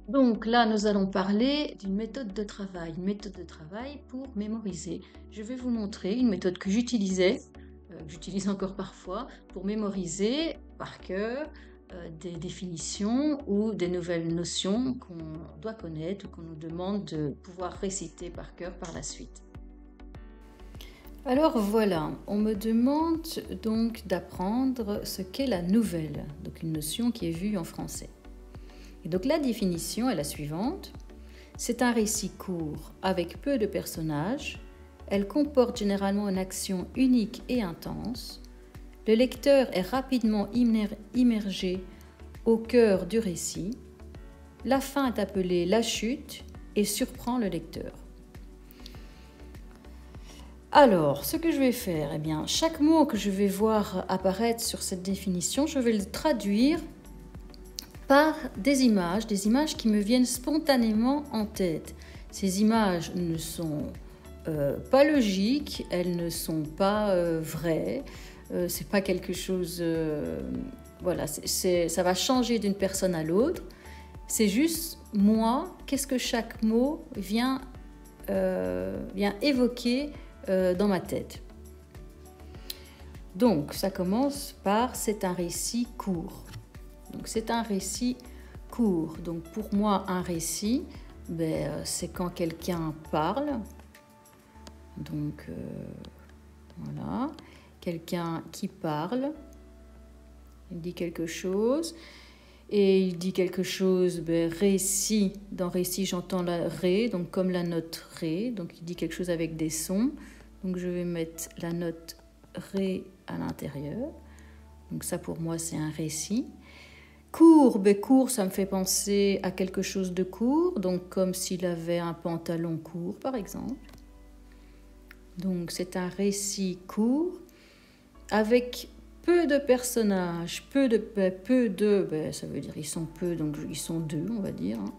Donc là, nous allons parler d'une méthode de travail, pour mémoriser. Je vais vous montrer une méthode que que j'utilise encore parfois, pour mémoriser par cœur des définitions ou des nouvelles notions qu'on doit connaître ou qu'on nous demande de pouvoir réciter par cœur par la suite. Alors voilà, on me demande donc d'apprendre ce qu'est la nouvelle, donc une notion qui est vue en français. Et donc la définition est la suivante. C'est un récit court avec peu de personnages. Elle comporte généralement une action unique et intense. Le lecteur est rapidement immergé au cœur du récit. La fin est appelée la chute et surprend le lecteur. Alors, ce que je vais faire, eh bien, chaque mot que je vais voir apparaître sur cette définition, je vais le traduire par des images qui me viennent spontanément en tête. Ces images ne sont pas logiques, elles ne sont pas vraies, c'est pas quelque chose... voilà, ça va changer d'une personne à l'autre. C'est juste moi, qu'est-ce que chaque mot vient évoquer dans ma tête. Donc, ça commence par « c'est un récit court ». Donc, c'est un récit court. Donc, pour moi, un récit, c'est quand quelqu'un parle. Donc, voilà. Quelqu'un qui parle, il dit quelque chose. Et il dit quelque chose, récit. Dans récit, j'entends la ré, donc comme la note ré. Donc, il dit quelque chose avec des sons. Donc, je vais mettre la note ré à l'intérieur. Donc, ça, pour moi, c'est un récit. Court, court, ça me fait penser à quelque chose de court, donc comme s'il avait un pantalon court, par exemple. Donc, c'est un récit court avec peu de personnages, ça veut dire ils sont peu, donc ils sont deux, on va dire, hein,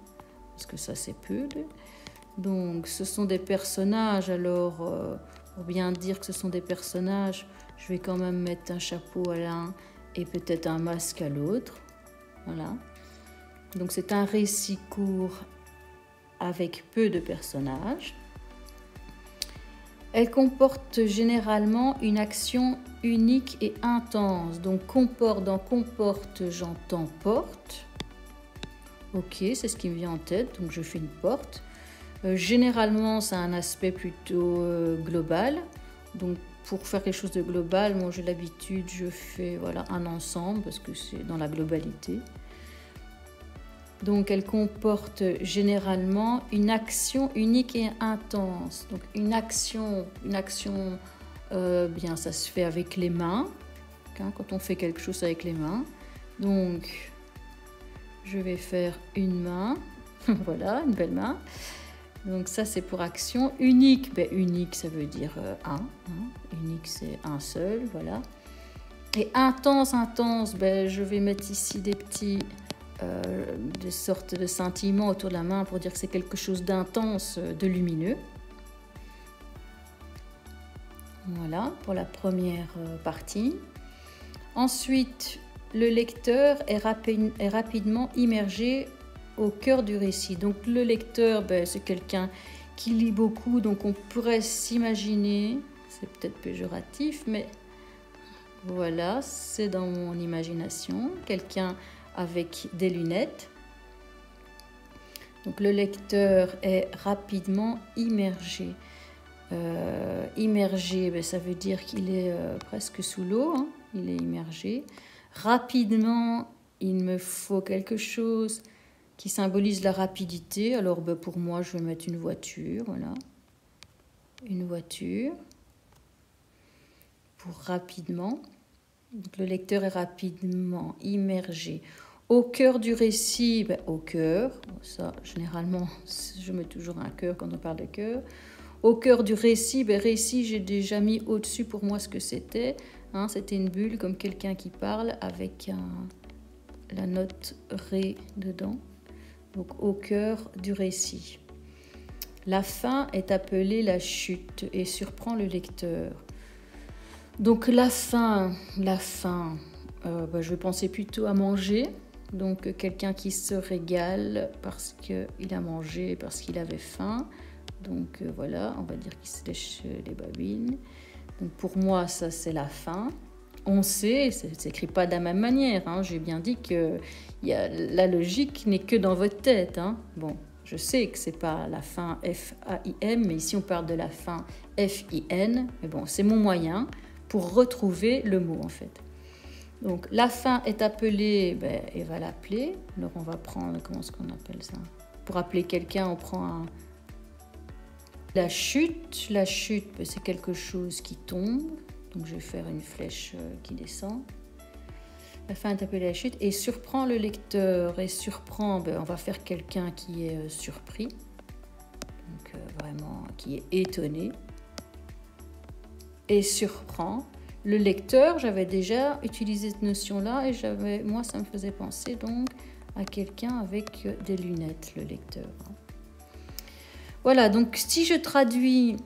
parce que ça, c'est peu. Donc, ce sont des personnages, alors, pour bien dire que ce sont des personnages, je vais quand même mettre un chapeau à l'un et peut-être un masque à l'autre. Voilà. Donc c'est un récit court avec peu de personnages. Elle comporte généralement une action unique et intense. Donc comporte, j'entends porte. Ok, c'est ce qui me vient en tête, donc je fais une porte. Généralement, ça a un aspect plutôt global. Donc pour faire quelque chose de global, moi j'ai l'habitude, je fais voilà, un ensemble parce que c'est dans la globalité. Donc elle comporte généralement une action unique et intense. Donc une action, bien ça se fait avec les mains, hein, quand on fait quelque chose avec les mains. Donc je vais faire une main, voilà, une belle main. Donc ça c'est pour action unique. Unique ça veut dire un, hein. Unique c'est un seul, voilà. Et intense, je vais mettre ici des sortes de scintillements autour de la main pour dire que c'est quelque chose d'intense, de lumineux. Voilà pour la première partie. Ensuite, le lecteur est rapidement immergé au cœur du récit. Donc le lecteur, c'est quelqu'un qui lit beaucoup, donc on pourrait s'imaginer, c'est peut-être péjoratif, mais voilà, c'est dans mon imagination, quelqu'un avec des lunettes. Donc le lecteur est rapidement immergé. Immergé, ça veut dire qu'il est presque sous l'eau, hein, il est immergé. Rapidement, il me faut quelque chose qui symbolise la rapidité. Alors pour moi, je vais mettre une voiture, voilà. Une voiture pour rapidement. Donc, le lecteur est rapidement immergé au cœur du récit, au cœur, ça généralement je mets toujours un cœur quand on parle de cœur. Au cœur du récit, récit j'ai déjà mis au-dessus pour moi ce que c'était, hein, c'était une bulle comme quelqu'un qui parle avec la note ré dedans, donc au cœur du récit. La fin est appelée la chute et surprend le lecteur. Donc la fin, je vais penser plutôt à manger, Donc quelqu'un qui se régale parce qu'il a mangé, parce qu'il avait faim. Donc voilà, on va dire qu'il se lèche les babines. Donc pour moi, ça c'est la fin. On sait, ça ne s'écrit pas de la même manière. Hein. J'ai bien dit que la logique n'est que dans votre tête. Hein. Bon, je sais que ce n'est pas la fin F-A-I-M, mais ici on parle de la fin F-I-N. Mais bon, c'est mon moyen pour retrouver le mot en fait. Donc la fin est appelée, elle va l'appeler. Alors on va prendre, comment est-ce qu'on appelle ça? Pour appeler quelqu'un, on prend la chute. La chute, c'est quelque chose qui tombe. Donc je vais faire une flèche qui descend. La fin est appelée la chute et surprend le lecteur. Et surprend, on va faire quelqu'un qui est surpris. Donc vraiment qui est étonné. Et surprend. Le lecteur, j'avais déjà utilisé cette notion-là et moi ça me faisait penser donc à quelqu'un avec des lunettes, le lecteur. Voilà, donc si je traduis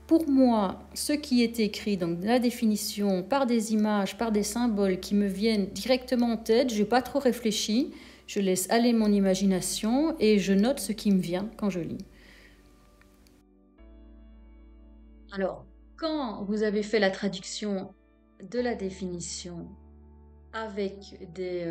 pour moi ce qui est écrit, donc la définition par des images, par des symboles qui me viennent directement en tête, je n'ai pas trop réfléchi, je laisse aller mon imagination et je note ce qui me vient quand je lis. Alors, quand vous avez fait la traduction de la définition avec des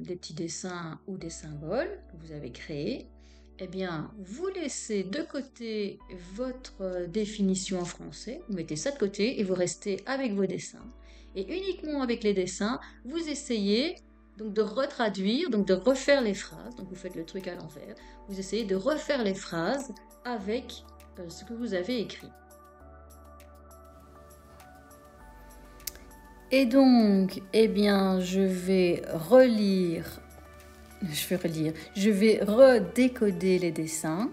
petits dessins ou des symboles que vous avez créés, eh bien, vous laissez de côté votre définition en français, vous mettez ça de côté et vous restez avec vos dessins. Et uniquement avec les dessins, vous essayez donc de retraduire, donc de refaire les phrases. Donc vous faites le truc à l'envers. Vous essayez de refaire les phrases avec ce que vous avez écrit. Et donc, eh bien, je vais redécoder les dessins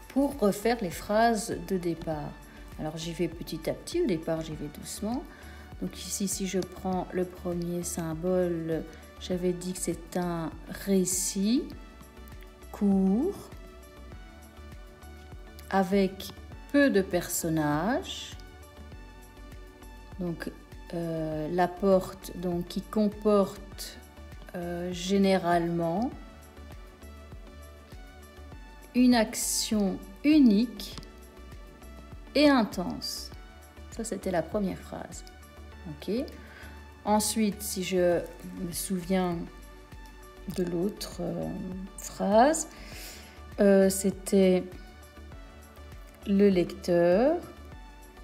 pour refaire les phrases de départ. Alors, j'y vais petit à petit. Au départ, j'y vais doucement. Donc ici, si je prends le premier symbole, j'avais dit que c'est un récit court avec peu de personnages. Donc, la porte donc, qui comporte généralement une action unique et intense. Ça, c'était la première phrase. Ok. Ensuite, si je me souviens de l'autre phrase, c'était le lecteur,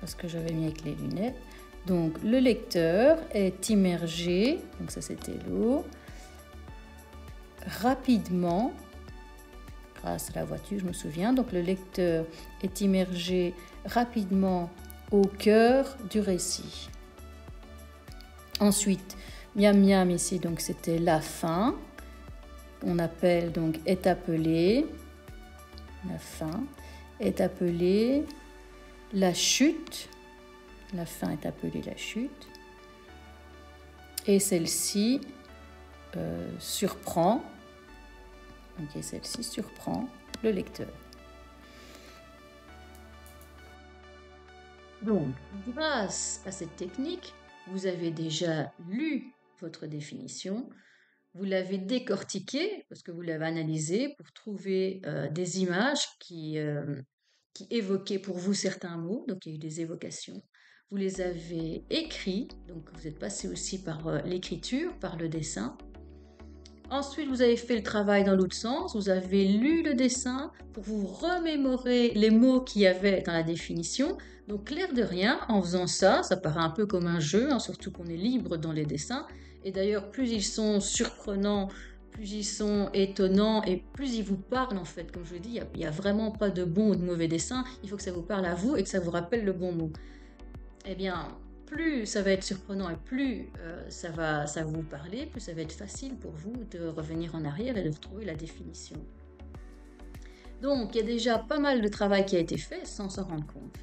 parce que j'avais mis avec les lunettes. Donc, le lecteur est immergé, donc ça c'était l'eau, rapidement, grâce à la voiture, je me souviens. Donc, le lecteur est immergé rapidement au cœur du récit. Ensuite, miam miam ici, donc c'était la fin. On appelle donc est appelé, la fin, est appelé la chute. La fin est appelée la chute. Et celle-ci surprend. Ok, celle-ci surprend le lecteur. Donc, grâce à cette technique, vous avez déjà lu votre définition. Vous l'avez décortiquée parce que vous l'avez analysée pour trouver des images qui évoquaient pour vous certains mots. Donc, il y a eu des évocations. Vous les avez écrits, donc vous êtes passé aussi par l'écriture, par le dessin. Ensuite, vous avez fait le travail dans l'autre sens, vous avez lu le dessin pour vous remémorer les mots qu'il y avait dans la définition. Donc, l'air de rien, en faisant ça, ça paraît un peu comme un jeu, hein, surtout qu'on est libre dans les dessins. Et d'ailleurs, plus ils sont surprenants, plus ils sont étonnants et plus ils vous parlent en fait. Comme je vous dis, il n'y a vraiment pas de bon ou de mauvais dessin, il faut que ça vous parle à vous et que ça vous rappelle le bon mot. Eh bien, plus ça va être surprenant et plus ça va vous parler, plus ça va être facile pour vous de revenir en arrière et de trouver la définition. Donc, il y a déjà pas mal de travail qui a été fait sans s'en rendre compte.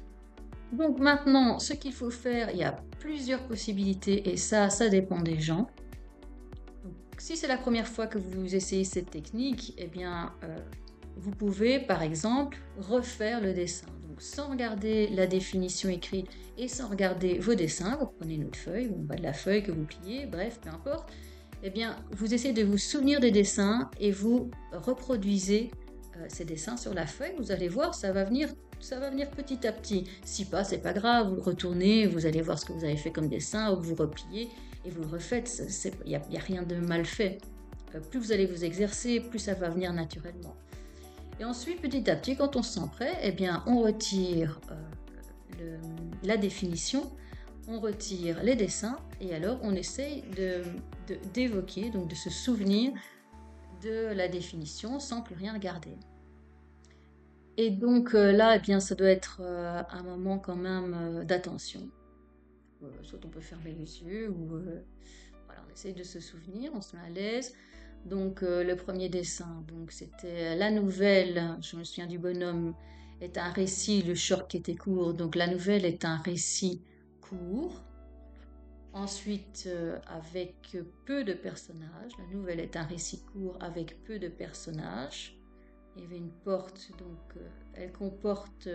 Donc maintenant, ce qu'il faut faire, il y a plusieurs possibilités et ça dépend des gens. Donc, si c'est la première fois que vous essayez cette technique, eh bien, vous pouvez, par exemple, refaire le dessin. Donc, sans regarder la définition écrite et sans regarder vos dessins, vous prenez une autre feuille, ou en bas de la feuille que vous pliez, bref, peu importe. eh bien, vous essayez de vous souvenir des dessins et vous reproduisez ces dessins sur la feuille. Vous allez voir, ça va venir petit à petit. Si pas, c'est pas grave, vous le retournez, vous allez voir ce que vous avez fait comme dessin, ou vous repliez et vous le refaites. Il n'y a rien de mal fait. Plus vous allez vous exercer, plus ça va venir naturellement. Et ensuite, petit à petit, quand on se sent prêt, eh bien, on retire la définition, on retire les dessins, et alors on essaye d'évoquer, donc de se souvenir de la définition sans plus rien garder. Et donc là, eh bien, ça doit être un moment quand même d'attention. Soit on peut fermer les yeux, ou voilà, on essaye de se souvenir, on se met à l'aise. Donc le premier dessin, donc c'était la nouvelle, je me souviens du bonhomme, est un récit, le short qui était court, donc la nouvelle est un récit court. Ensuite, avec peu de personnages, la nouvelle est un récit court avec peu de personnages. Il y avait une porte, donc elle comporte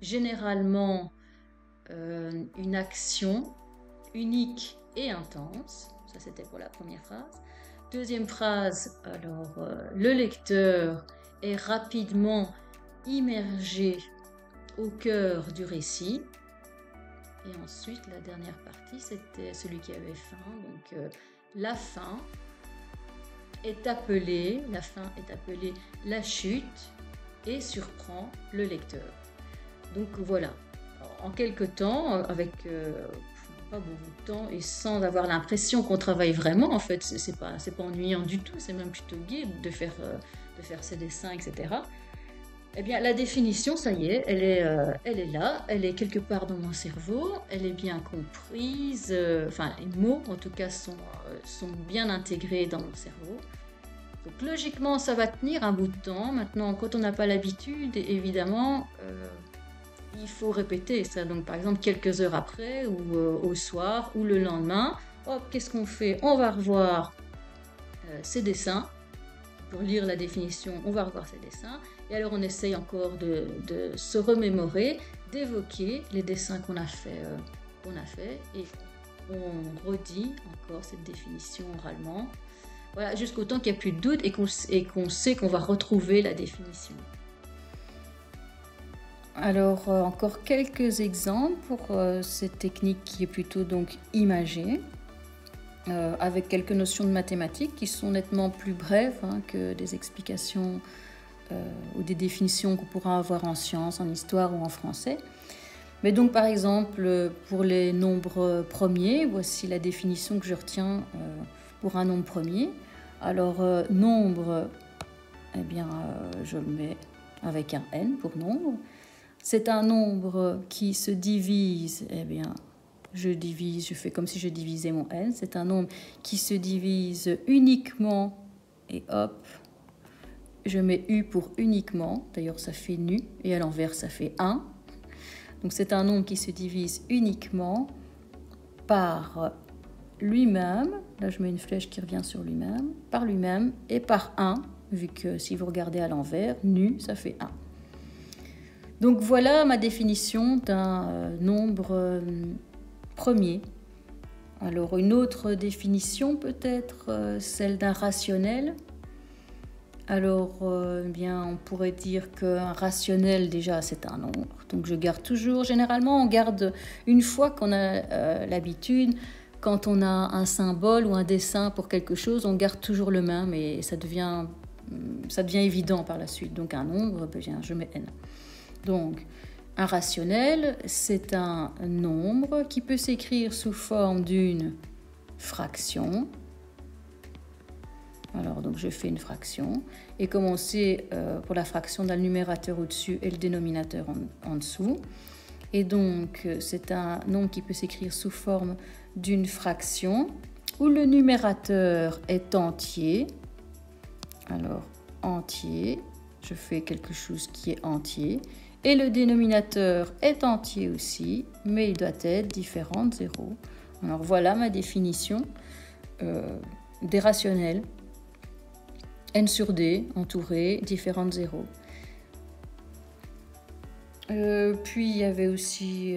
généralement une action unique et intense. Ça, c'était pour la première phrase. Deuxième phrase, alors le lecteur est rapidement immergé au cœur du récit. Et ensuite, la dernière partie, c'était celui qui avait faim. Donc la fin est appelée la chute et surprend le lecteur. Donc voilà, en quelques temps, avec pas beaucoup de temps et sans avoir l'impression qu'on travaille vraiment, en fait, c'est pas ennuyant du tout, c'est même plutôt gai de faire ces dessins, etc. Eh bien, la définition, ça y est, elle est là, elle est quelque part dans mon cerveau, elle est bien comprise, enfin, les mots, en tout cas, sont bien intégrés dans mon cerveau. Donc, logiquement, ça va tenir un bout de temps. Maintenant, quand on n'a pas l'habitude, évidemment, il faut répéter ça. Donc, par exemple, quelques heures après, ou au soir, ou le lendemain, hop, qu'est-ce qu'on fait? On va revoir ces dessins. Pour lire la définition, on va revoir ces dessins. Et alors, on essaye encore de se remémorer, d'évoquer les dessins qu'on a fait, et on redit encore cette définition oralement. Voilà, jusqu'au temps qu'il n'y a plus de doute et qu'on sait qu'on va retrouver la définition. Alors, encore quelques exemples pour cette technique qui est plutôt donc imagée. Avec quelques notions de mathématiques qui sont nettement plus brèves que des explications ou des définitions qu'on pourra avoir en sciences, en histoire ou en français. Mais donc par exemple, pour les nombres premiers, voici la définition que je retiens pour un nombre premier. Alors nombre, eh bien je le mets avec un n pour nombre. C'est un nombre qui se divise, eh bien je fais comme si je divisais mon n. C'est un nombre qui se divise uniquement, et hop, je mets u pour uniquement. D'ailleurs, ça fait nu, et à l'envers, ça fait 1. Donc, c'est un nombre qui se divise uniquement par lui-même. Là, je mets une flèche qui revient sur lui-même. Par lui-même et par 1, vu que si vous regardez à l'envers, nu, ça fait 1. Donc, voilà ma définition d'un nombre premier. Alors une autre définition peut-être, celle d'un rationnel. Alors bien on pourrait dire qu'un rationnel déjà c'est un nombre. Donc je garde toujours, généralement on garde une fois qu'on a l'habitude, quand on a un symbole ou un dessin pour quelque chose, on garde toujours le même et ça devient évident par la suite. Donc un nombre, bien, je mets n. Donc un rationnel, c'est un nombre qui peut s'écrire sous forme d'une fraction. Alors, donc je fais une fraction. Et comme on sait, pour la fraction, on a le numérateur au-dessus et le dénominateur en dessous. Et donc, c'est un nombre qui peut s'écrire sous forme d'une fraction où le numérateur est entier. Alors, entier, je fais quelque chose qui est entier. Et le dénominateur est entier aussi, mais il doit être différent de 0. Alors voilà ma définition des rationnels. N sur D, entouré, différent de 0. Puis il y avait aussi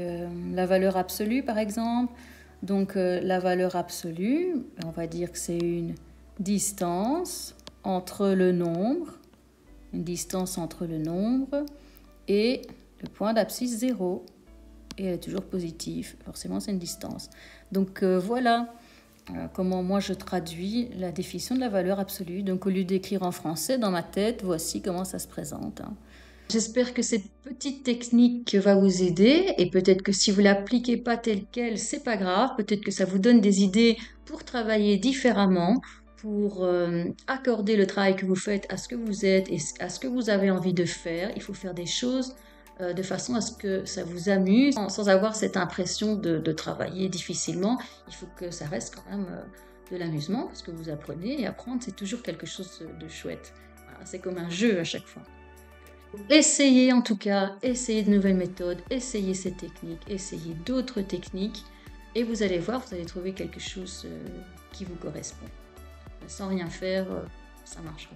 la valeur absolue par exemple. Donc la valeur absolue, on va dire que c'est une distance entre le nombre, une distance entre le nombre et le point d'abscisse 0. Et elle est toujours positive, forcément c'est une distance. Donc voilà comment moi je traduis la définition de la valeur absolue. Donc au lieu d'écrire en français dans ma tête, voici comment ça se présente. J'espère que cette petite technique va vous aider et peut-être que si vous ne l'appliquez pas telle quelle, c'est pas grave. Peut-être que ça vous donne des idées pour travailler différemment, pour accorder le travail que vous faites à ce que vous êtes et à ce que vous avez envie de faire. Il faut faire des choses de façon à ce que ça vous amuse, sans avoir cette impression de travailler difficilement. Il faut que ça reste quand même de l'amusement, parce que vous apprenez, et apprendre, c'est toujours quelque chose de chouette. Voilà, c'est comme un jeu à chaque fois. Essayez en tout cas, essayez de nouvelles méthodes, essayez ces techniques, essayez d'autres techniques, et vous allez voir, vous allez trouver quelque chose qui vous correspond. Sans rien faire, ça marchera.